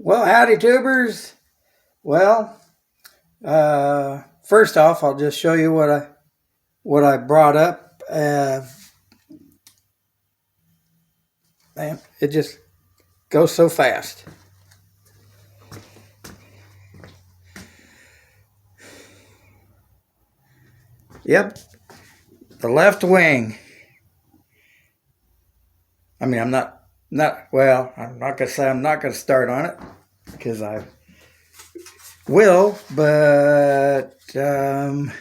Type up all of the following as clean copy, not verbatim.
Well, howdy, tubers. Well, first off, I'll just show you what I brought up. Man, it just goes so fast. Yep, the left wing. I mean, I'm not well. I'm not gonna say I'm not gonna start on it because I will, but wait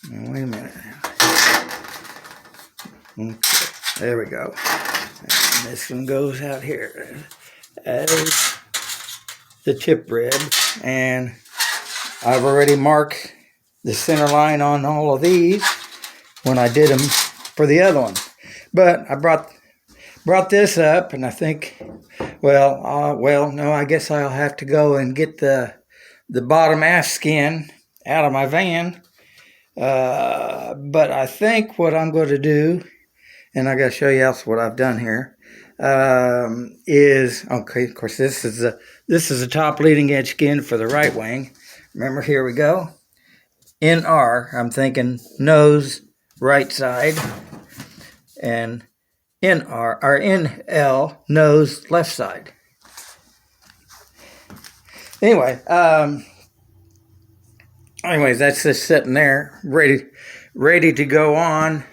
a minute. Okay, there we go. And this one goes out here as the tip rib, and I've already marked the center line on all of these when I did them for the other one. But I brought this up, and I think, no, I guess I'll have to go and get the bottom aft skin out of my van. But I think what I'm going to do, and I got to show you else what I've done here, is okay. Of course, this is the top leading edge skin for the right wing. Remember, here we go. NR, I'm thinking nose right side, and NR or NL nose left side. Anyway, anyways, that's just sitting there, ready to go on.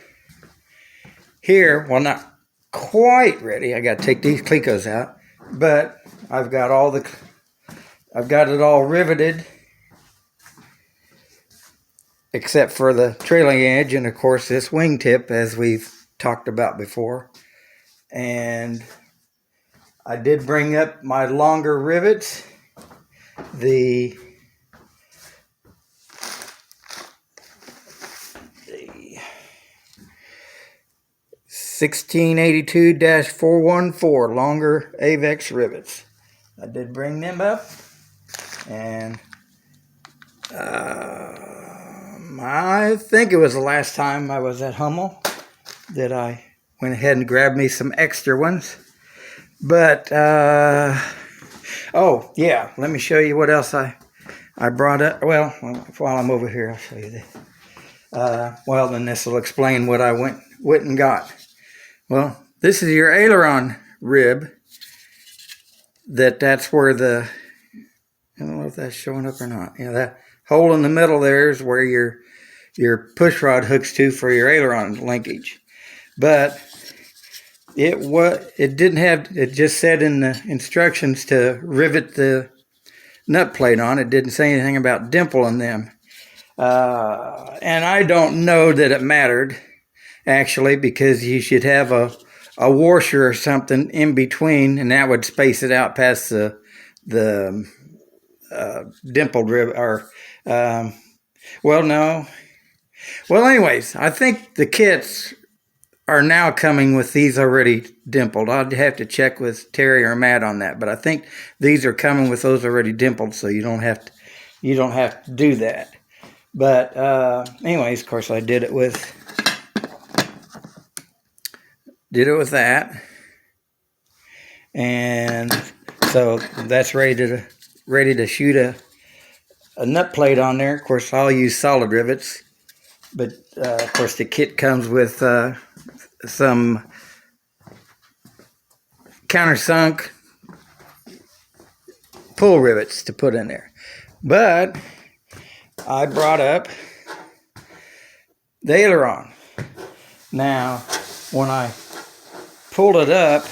Here, well, not quite ready. I got to take these Clecos out, but I've got it all riveted, except for the trailing edge, and of course this wingtip, as we've talked about before. And I did bring up my longer rivets, the 1682-414 longer Avex rivets. I did bring them up, and I think it was the last time I was at Hummel that I went ahead and grabbed me some extra ones. But oh yeah, let me show you what else I brought up. Well, while I'm over here, I'll show you this. Well, then this will explain what I went and got. Well, this is your aileron rib. That's where I don't know if that's showing up or not. Yeah, that hole in the middle there is where your push rod hooks to for your aileron linkage. But it just said in the instructions to rivet the nut plate on. It didn't say anything about dimpling them. And I don't know that it mattered, actually, because you should have a washer or something in between, and that would space it out past the dimpled rib. Or well, no. Well, anyways, I think the kits are now coming with these already dimpled. I'd have to check with Terry or Matt on that, but I think these are coming with those already dimpled, so you don't have to do that. But anyways, of course, I did it with that, and so that's ready to shoot a nut plate on there. Of course, I'll use solid rivets, but of course the kit comes with some countersunk pull rivets to put in there. But I brought up the aileron. Now, when I pulled it up,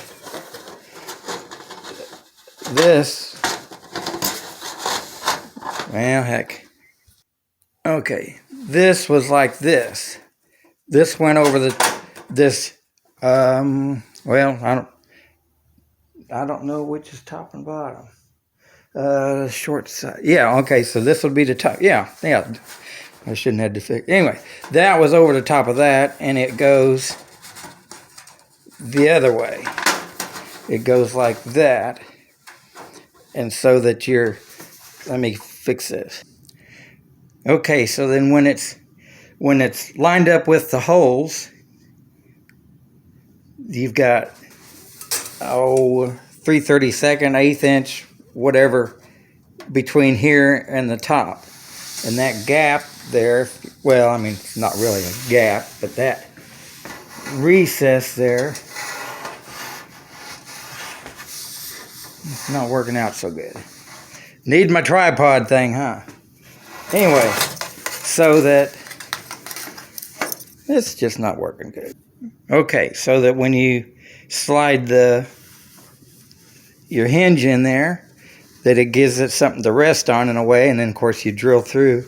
well, heck. Okay, this was like this. This went over well, I don't know which is top and bottom. Short side. Yeah, okay, so this will be the top. Yeah. I shouldn't have to fix. Anyway, that was over the top of that, and it goes the other way. It goes like that. And so that let me fix this. Okay, so then when it's lined up with the holes, you've got 3/32, 1/8 inch, whatever, between here and the top. And that gap there, well, I mean, it's not really a gap, but that recess there, it's not working out so good. Need my tripod thing, huh? Anyway, so that it's just not working good. Okay, so that when you slide your hinge in there, that it gives it something to rest on in a way, and then of course you drill through,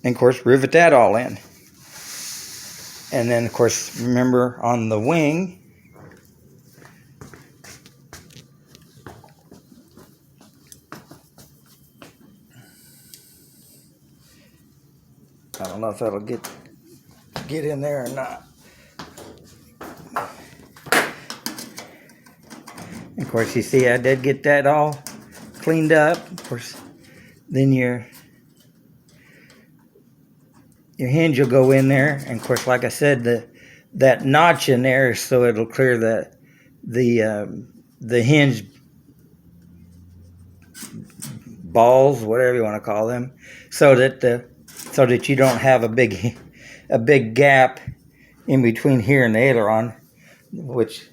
and of course rivet that all in. And then of course remember on the wing, I don't know if that'll get in there or not. Of course, you see I did get that all cleaned up. Of course, then your hinge will go in there, and of course, like I said, that notch in there is so it'll clear the hinge balls, whatever you want to call them, so that you don't have a big gap in between here and the aileron, which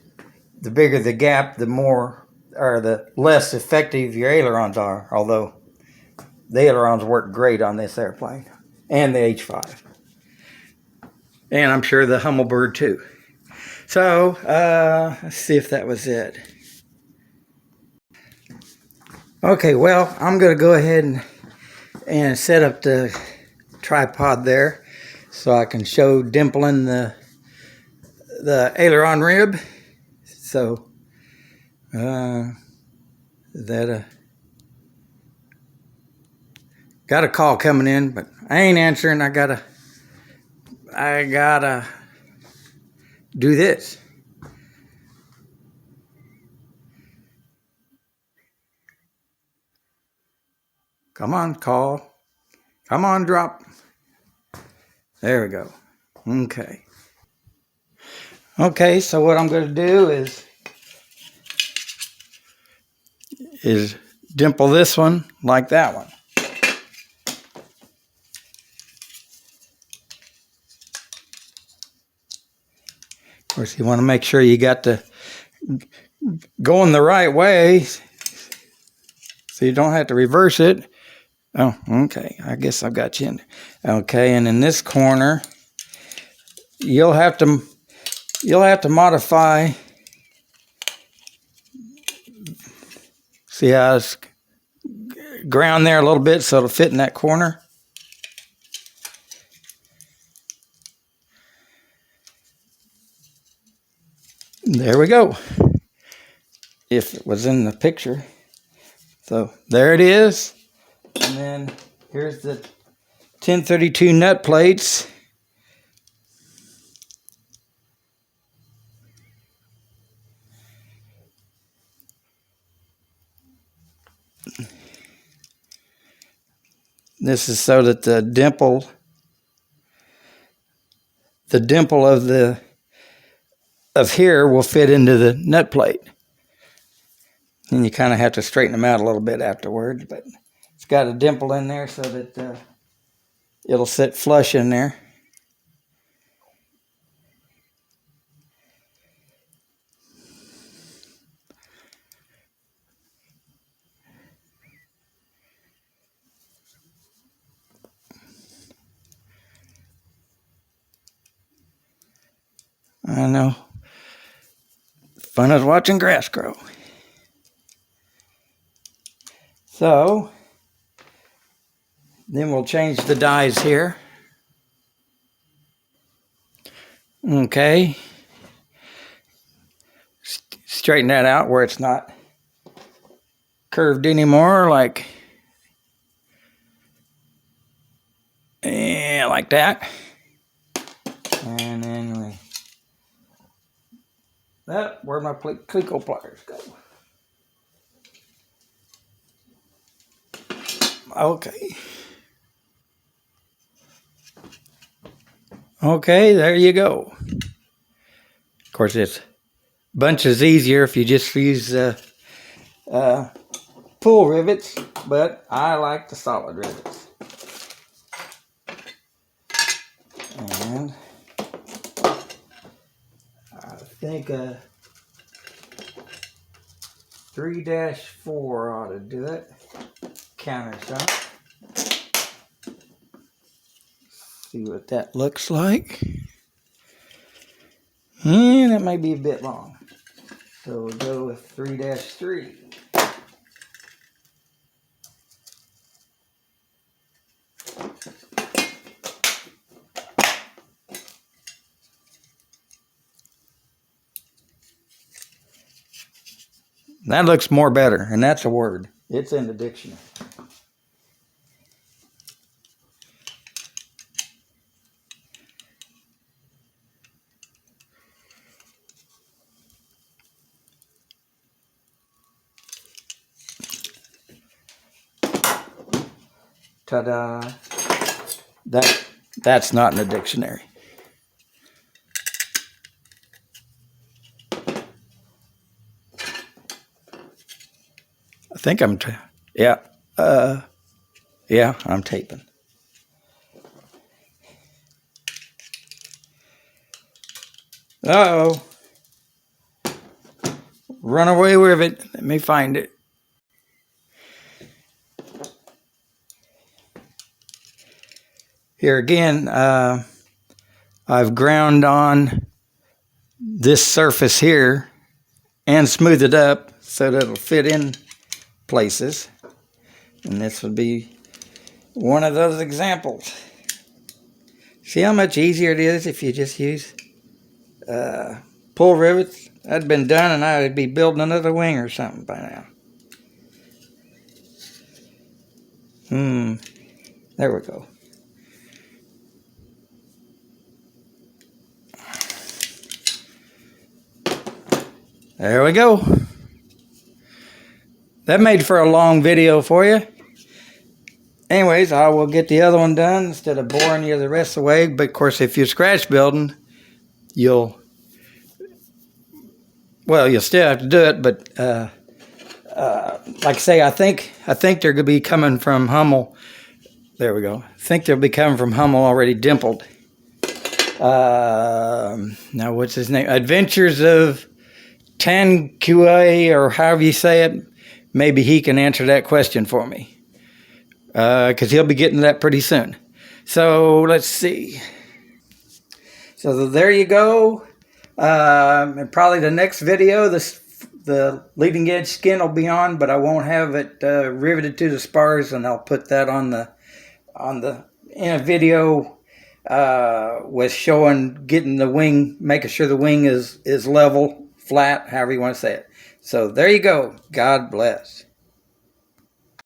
the bigger the gap, the more or the less effective your ailerons are, although the ailerons work great on this airplane and the H5. And I'm sure the Humminbird too. So, let's see if that was it. Okay, well, I'm going to go ahead and set up the tripod there so I can show dimpling the aileron rib. So, got a call coming in, but I ain't answering. I gotta do this. Come on, call. Come on, drop. There we go. Okay. Okay, so what I'm going to do is dimple this one like that one. Of course, you want to make sure you got the going the right way so you don't have to reverse it. Oh, okay. I guess I've got you in. Okay, and in this corner, you'll have to modify. See how it's ground there a little bit so it'll fit in that corner. There we go. If it was in the picture. So there it is. And then here's the 1032 nut plates. This is so that the dimple of here will fit into the nut plate. And you kind of have to straighten them out a little bit afterwards, but it's got a dimple in there so that it'll sit flush in there. I know. Fun is watching grass grow. So, then we'll change the dies here. Okay. Straighten that out where it's not curved anymore, like that. And then where my Cleco pliers go. Okay. Okay, there you go. Of course, it's bunches easier if you just use pull rivets, but I like the solid rivets. And I think 3-4 ought to do it. Countersunk. See what that looks like. And that might be a bit long. So we'll go with 3-3. That looks more better, and that's a word. It's in the dictionary. Ta-da. That's not in the dictionary. I think I'm, yeah, I'm taping. Uh-oh. Run away with it. Let me find it. Here again, I've ground on this surface here and smooth it up so that it'll fit in places. And this would be one of those examples. See how much easier it is if you just use pull rivets? That'd been done and I would be building another wing or something by now. There we go. There we go. That made for a long video for you. Anyways, I will get the other one done instead of boring you the rest of the way. But of course, if you're scratch building, you'll still have to do it. But like I say, I think they're going to be coming from Hummel. There we go. I think they'll be coming from Hummel already dimpled. Now, what's his name? Adventures of Tanqua, or however you say it. Maybe he can answer that question for me. Because he'll be getting that pretty soon. So, let's see. So, there you go. And probably the next video, the leading edge skin will be on, but I won't have it riveted to the spars, and I'll put that in a video with showing, getting the wing, making sure the wing is level, flat, however you want to say it. So there you go. God bless.